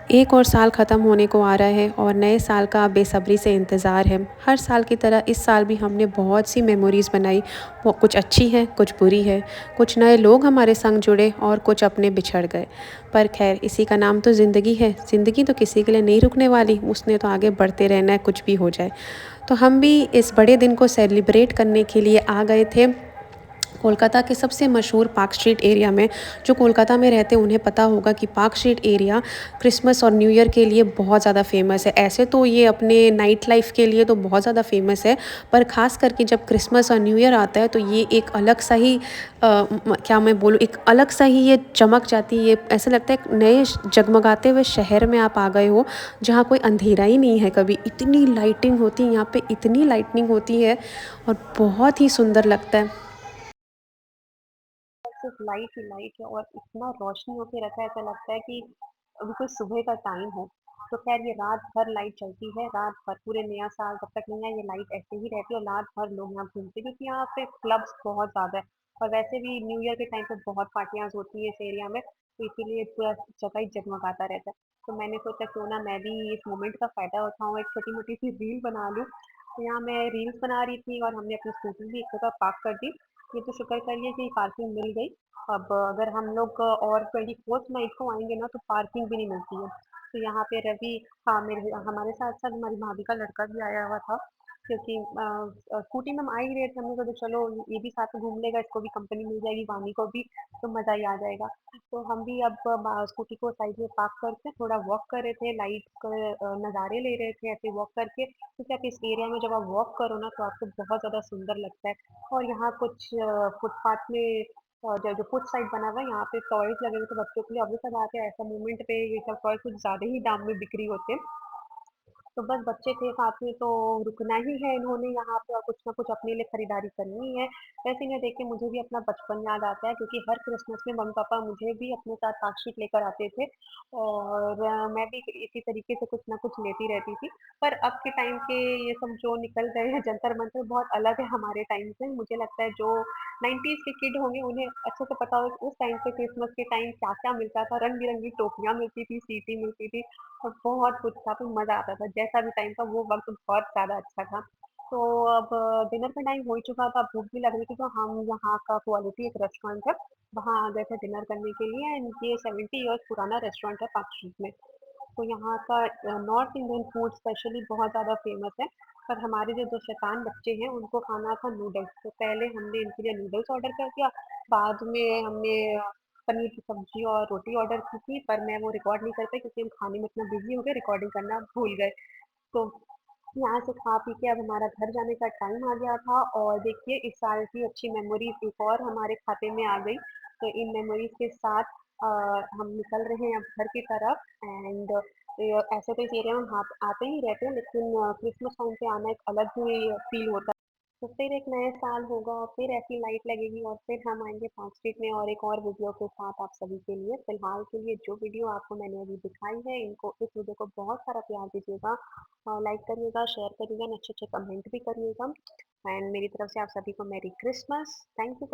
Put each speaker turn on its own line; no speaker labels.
एक और साल ख़त्म होने को आ रहा है और नए साल का बेसब्री से इंतज़ार है। हर साल की तरह इस साल भी हमने बहुत सी मेमोरीज़ बनाई। वो कुछ अच्छी हैं, कुछ बुरी है, कुछ नए लोग हमारे संग जुड़े और कुछ अपने बिछड़ गए। पर ख़ैर इसी का नाम तो ज़िंदगी है। ज़िंदगी तो किसी के लिए नहीं रुकने वाली, उसने तो आगे बढ़ते रहना है कुछ भी हो जाए। तो हम भी इस बड़े दिन को सेलिब्रेट करने के लिए आ गए थे कोलकाता के सबसे मशहूर पार्क स्ट्रीट एरिया में। जो कोलकाता में रहते हैं उन्हें पता होगा कि पार्क स्ट्रीट एरिया क्रिसमस और न्यू ईयर के लिए बहुत ज़्यादा फ़ेमस है। ऐसे तो ये अपने नाइट लाइफ़ के लिए तो बहुत ज़्यादा फ़ेमस है, पर ख़ास करके जब क्रिसमस और न्यू ईयर आता है तो ये एक अलग सा ही क्या मैं बोलूँ, एक अलग सा ही ये चमक जाती है। ये ऐसा लगता है एक नए जगमगाते हुए शहर में आप आ गए हो, जहाँ कोई अंधेरा ही नहीं है कभी। इतनी लाइटिंग होती है यहाँ पे, इतनी लाइटनिंग होती है और बहुत ही सुंदर लगता है।
सिर्फ लाइट ही लाइट है और इतना रोशनी होके रखा है, ऐसा लगता है कि अभी कोई सुबह का टाइम हो। तो खैर ये रात भर लाइट चलती है, रात भर पूरे नया साल जब तक नहीं आए ये लाइट ऐसे ही रहती है और रात भर लोग यहाँ घूमते हैं क्योंकि यहाँ पे क्लब्स बहुत ज़्यादा है। और वैसे भी न्यू ईयर के टाइम पे बहुत पार्टियाँ होती है इस एरिया में, तो इसीलिए पूरा जगह ही जगमगाता रहता है। तो मैंने सोचा क्यों ना मैं भी इस मोमेंट का फ़ायदा उठाऊँ, एक छोटी-मोटी सी रील बना लूँ। तो यहाँ मैं रील्स बना रही थी और हमने अपनी स्कूटी भी एक जगह पार्क कर दी। ये तो शुक्र करिए कि पार्किंग मिल गई। अब अगर हम लोग और 24th नाइट को आएँगे ना तो पार्किंग भी नहीं मिलती है। तो यहाँ पे रवि, हाँ, मेरे हमारे साथ-साथ हमारी भाभी का लड़का भी आया हुआ था क्योंकि स्कूटी में हम आ ही रहे थे, हमने सोचा चलो ये भी साथ में घूम लेगा, इसको भी कंपनी मिल जाएगी, वानी को भी, तो मज़ा ही आ जाएगा। तो हम भी अब स्कूटी को साइड में पार्क करके थोड़ा वॉक कर रहे थे, लाइट के नज़ारे ले रहे थे ऐसे वॉक करके, क्योंकि आप इस एरिया में जब आप वॉक करो ना तो आपको बहुत ज़्यादा सुंदर लगता है। और यहाँ कुछ फुटपाथ में और जो जो फूड साइड बना हुआ है यहाँ पे टॉयज लगे हुए थे बच्चों के लिए। ऑब्वियस सा बात है, ऐसा मोमेंट पे ये सब टॉय कुछ ज़्यादा ही दाम में बिक्री होते हैं। तो बस बच्चे थे साथ में तो रुकना ही है इन्होंने यहाँ पे और कुछ ना कुछ अपने लिए खरीदारी करनी है। वैसे इन्हें देख के मुझे भी अपना बचपन याद आता है क्योंकि हर क्रिसमस में मम्मी-पापा मुझे भी अपने साथ मार्कशीट लेकर आते थे और मैं भी इसी तरीके से कुछ ना कुछ लेती रहती थी। पर अब के टाइम के ये सब जो निकल गए हैं जंतर-मंतर बहुत अलग है हमारे टाइम से। मुझे लगता है जो 90s के किड होंगे उन्हें अच्छे से पता होगा कि उस टाइम पे क्रिसमस के टाइम क्या-क्या मिलता था। रंग-बिरंगी टोपियाँ मिलती थी, सीटी मिलती थी और बहुत कुछ था, तो मज़ा आता था। जैसा भी टाइम था वो वक़्त बहुत ज़्यादा अच्छा था। तो अब डिनर का टाइम हो ही चुका था, भूख भी लग रही थी, तो हम यहाँ का क्वालिटी एक रेस्टोरेंट है, वहाँ आ गए थे डिनर करने के लिए एंड ये 70 इयर्स पुराना रेस्टोरेंट है पार्क स्ट्रीट में। तो यहाँ का नॉर्थ इंडियन फूड स्पेशली बहुत ज़्यादा फ़ेमस है। पर हमारे जो 2 शैतान बच्चे हैं उनको खाना था नूडल्स, तो पहले हमने इनके लिए नूडल्स ऑर्डर कर दिया, बाद में हमने पनीर की सब्ज़ी और रोटी ऑर्डर की थी, पर मैं वो रिकॉर्ड नहीं कर पाई क्योंकि हम खाने में इतना बिज़ी हो गए, रिकॉर्डिंग करना भूल गए। तो यहाँ से खा पी के अब हमारा घर जाने का टाइम आ गया था और देखिए इस साल की अच्छी मेमोरीज़ एक और हमारे खाते में आ गई। तो इन मेमोरीज़ के साथ हम निकल रहे हैं अब घर की तरफ एंड ऐसे तो इस एरिया में हम आते ही रहते हैं लेकिन क्रिसमस टाइम पे आना एक अलग ही फ़ील होता है। तो फिर एक नया साल होगा और फिर ऐसी लाइट लगेगी और फिर हम आएँगे पार्क स्ट्रीट में और एक और वीडियो के साथ आप सभी के लिए। फिलहाल के लिए जो वीडियो आपको मैंने अभी दिखाई है इनको इस वीडियो को बहुत सारा प्यार दीजिएगा, लाइक करिएगा, शेयर करिएगा एंड अच्छे-अच्छे कमेंट भी करिएगा एंड मेरी तरफ से आप सभी को मेरी क्रिसमस। Thank you.